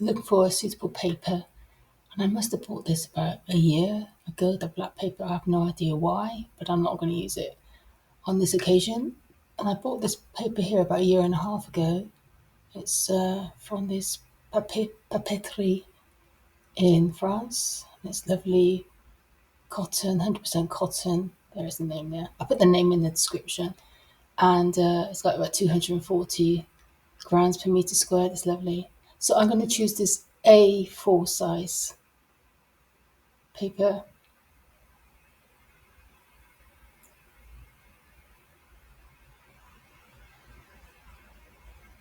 looking for a suitable paper, and I must have bought this about a year ago, the black paper. I have no idea why, but I'm not going to use it on this occasion. And I bought this paper here about a year and a half ago. It's from this papeterie in France. It's lovely cotton, 100% cotton. There is the name there. I put the name in the description. And it's got about 240 grams per meter squared. It's lovely. So I'm going to choose this A4 size paper.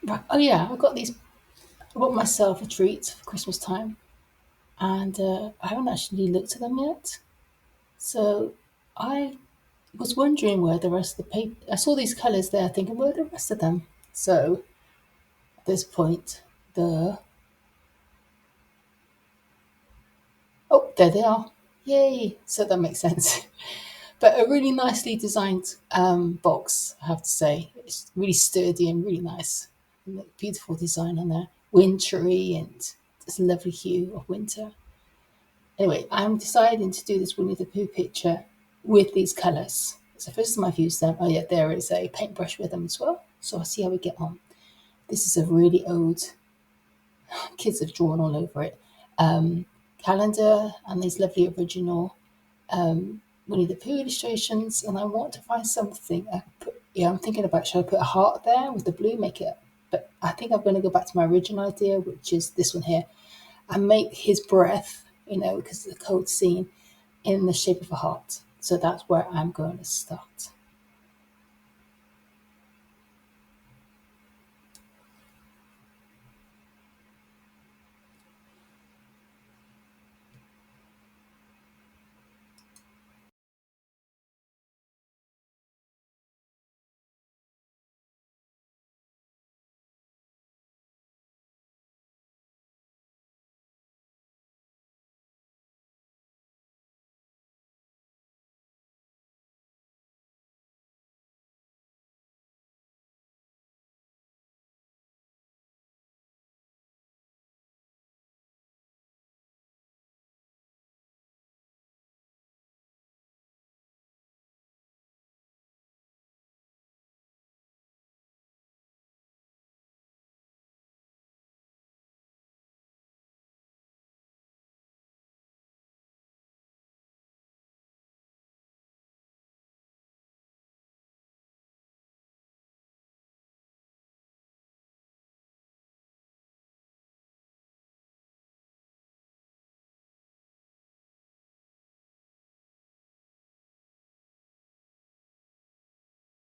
Right. Oh yeah, I bought myself a treat for Christmas time, and I haven't actually looked at them yet. So I was wondering where the rest of the paper. I saw these colours there, thinking where are the rest of them. So at this point, the oh, there they are. Yay! So that makes sense. But a really nicely designed box, I have to say. It's really sturdy and really nice. And beautiful design on there. Wintry and it's a lovely hue of winter. Anyway, I'm deciding to do this Winnie the Pooh picture with these colours. It's the first time I've used them. Oh yeah, there is a paintbrush with them as well. So I'll see how we get on. This is a really old, kids have drawn all over it, calendar and these lovely original Winnie the Pooh illustrations, and I want to find something. I'm thinking about should I put a heart there with the blue, make it. But I think I'm going to go back to my original idea, which is this one here, and make his breath, because it's a cold scene, in the shape of a heart. So that's where I'm going to start.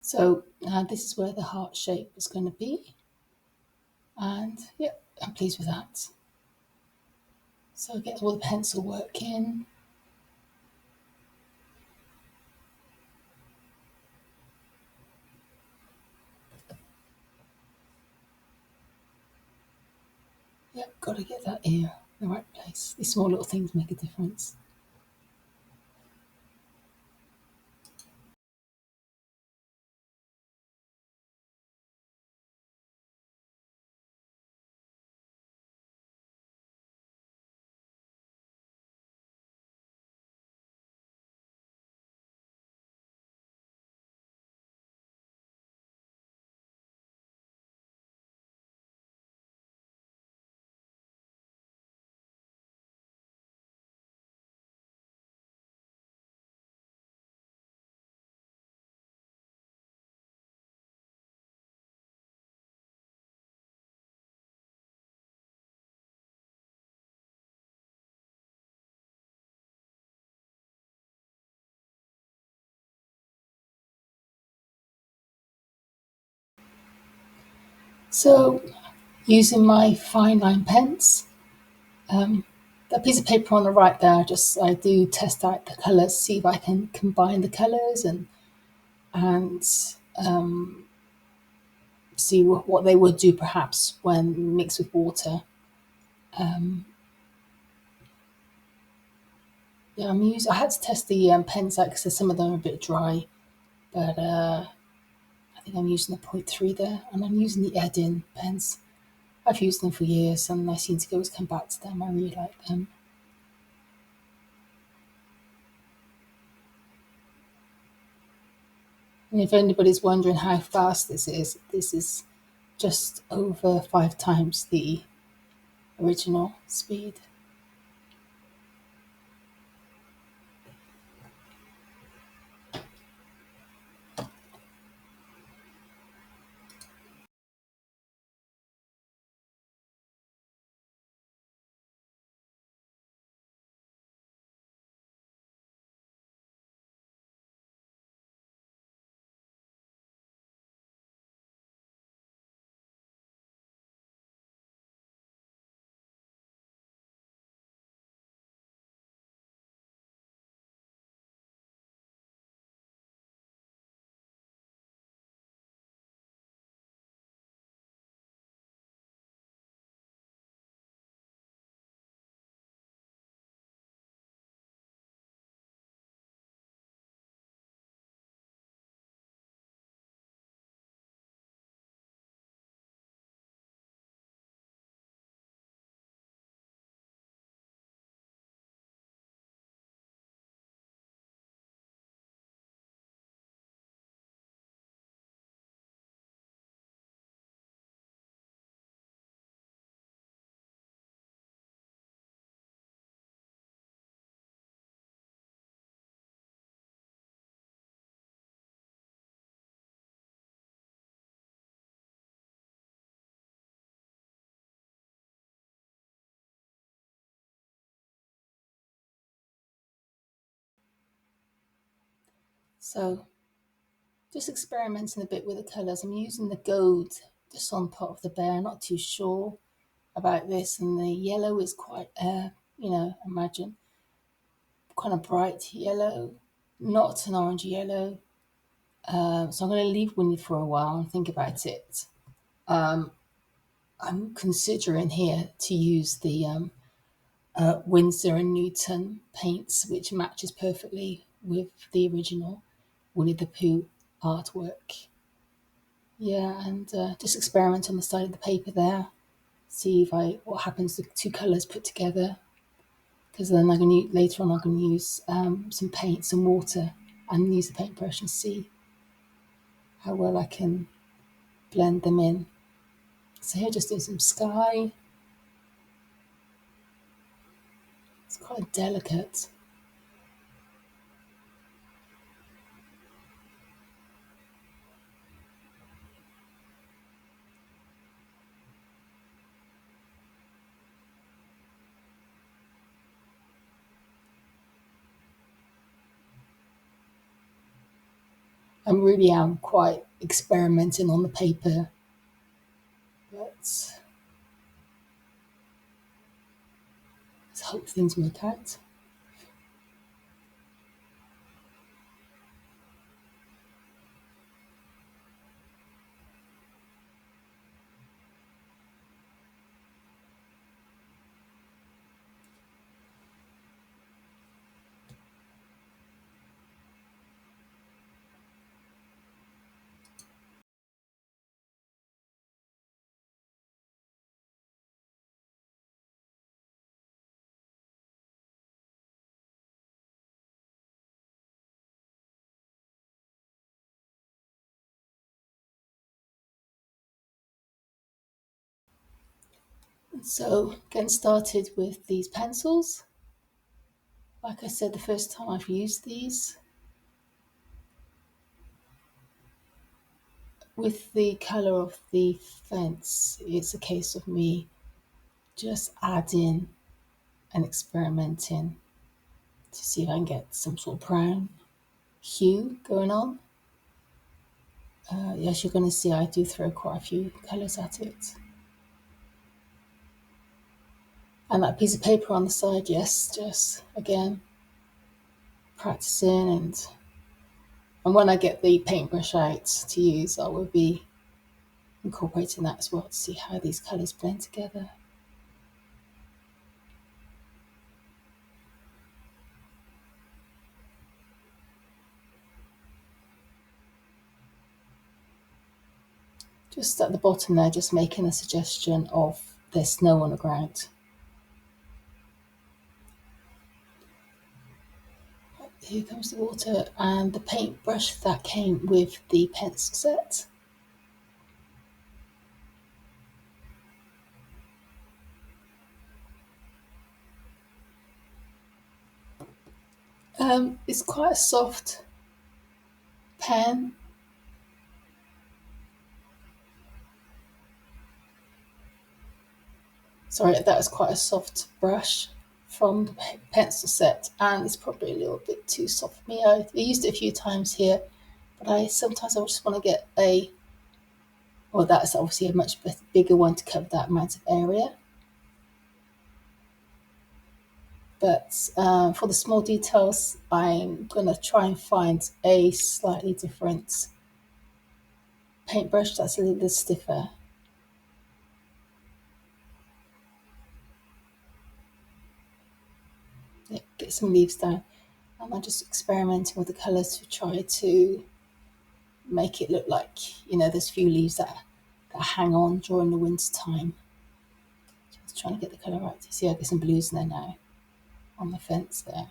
So this is where the heart shape is going to be, and yeah, I'm pleased with that. So get all the pencil work in. Yep, got to get that ear in the right place. These small little things make a difference. So using my fine line pens, that piece of paper on the right there, I do test out the colours, see if I can combine the colours and see what they would do perhaps when mixed with water. Yeah, I had to test the pens out because some of them are a bit dry, but I think I'm using the 0.3 there, and I'm using the Edin pens. I've used them for years and I seem to always come back to them. I really like them. And if anybody's wondering how fast this is just over 5 times the original speed. So just experimenting a bit with the colours. I'm using the gold just on part of the bear, not too sure about this. And the yellow is quite, imagine kind of bright yellow, not an orange yellow. So I'm going to leave Winnie for a while and think about it. I'm considering here to use the Winsor and Newton paints, which matches perfectly with the original Winnie the Pooh artwork. Yeah, and just experiment on the side of the paper there. See if what happens to two colours put together. Because then later on I'm going to use some paint, some water, and use the paintbrush and see how well I can blend them in. So here, just doing some sky. It's quite delicate. I'm quite experimenting on the paper, but let's hope things work out. So getting started with these pencils. Like I said, the first time I've used these, with the colour of the fence, it's a case of me just adding and experimenting to see if I can get some sort of brown hue going on. As you're going to see, I do throw quite a few colours at it. And that piece of paper on the side, yes, just again practicing, and when I get the paintbrush out to use, I will be incorporating that as well to see how these colours blend together. Just at the bottom there, just making a suggestion of there's snow on the ground. Here comes the water and the paintbrush that came with the pencil set. It's quite a soft pen. Sorry, that was quite a soft brush from the pencil set, and it's probably a little bit too soft for me. I used it a few times here, but sometimes I just want to get well, that's obviously a much bigger one to cover that amount of area. But for the small details, I'm going to try and find a slightly different paintbrush that's a little bit stiffer. Yeah, get some leaves down. And I'm just experimenting with the colours to try to make it look like, there's a few leaves that hang on during the winter time. Just trying to get the colour right. You see, I get some blues in there now on the fence there.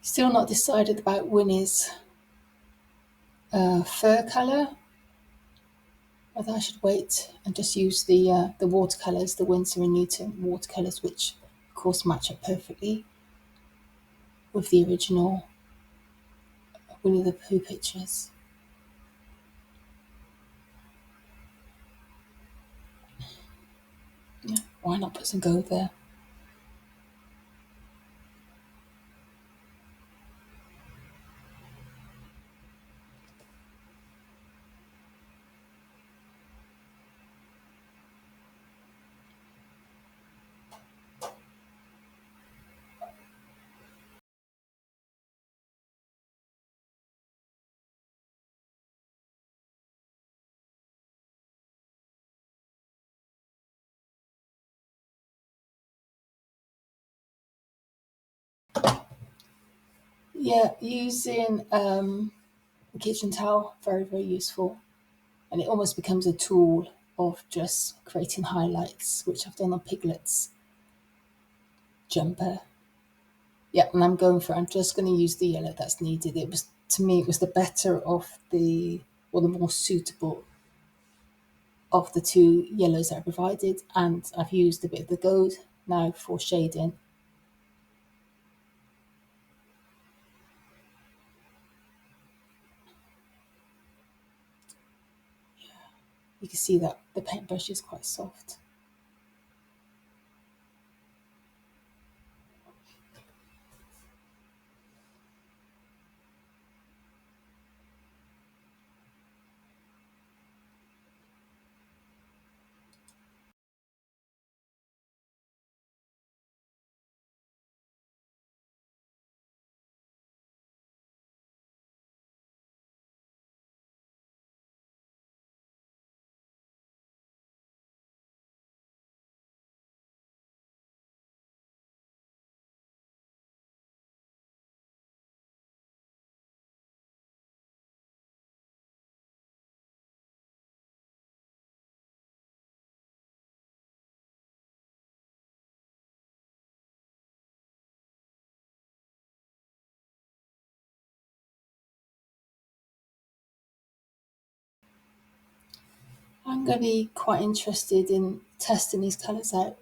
Still not decided about Winnie's fur colour. Whether I should wait and just use the watercolours, the Winsor and Newton watercolours, which of course match up perfectly with the original Winnie the Pooh pictures. Yeah, why not put some gold there? Yeah, using a kitchen towel, very, very useful. And it almost becomes a tool of just creating highlights, which I've done on Piglet's jumper. Yeah, and I'm just going to use the yellow that's needed. To me, it was the better of the more suitable of the two yellows that I provided. And I've used a bit of the gold now for shading. You can see that the paintbrush is quite soft. I'm going to be quite interested in testing these colours out,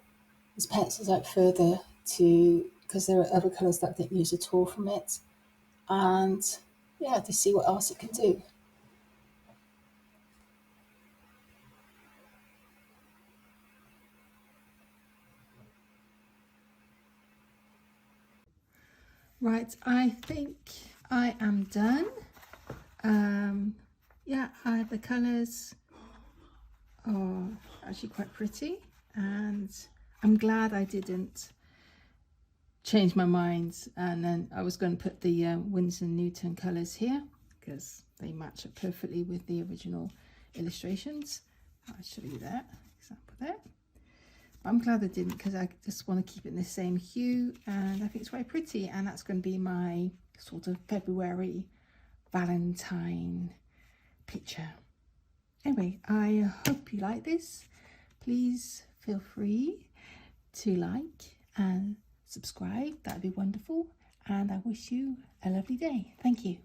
these pencils out further because there are other colours that I didn't use at all from it. And yeah, to see what else it can do. Right, I think I am done. Yeah, the colours are actually quite pretty, and I'm glad I didn't change my mind. And then I was going to put the Winsor & Newton colours here because they match up perfectly with the original illustrations. I'll show you that example there. But I'm glad I didn't, because I just want to keep it in the same hue, and I think it's very pretty, and that's going to be my sort of February Valentine picture. Anyway, I hope you like this. Please feel free to like and subscribe. That'd be wonderful, and I wish you a lovely day. Thank you.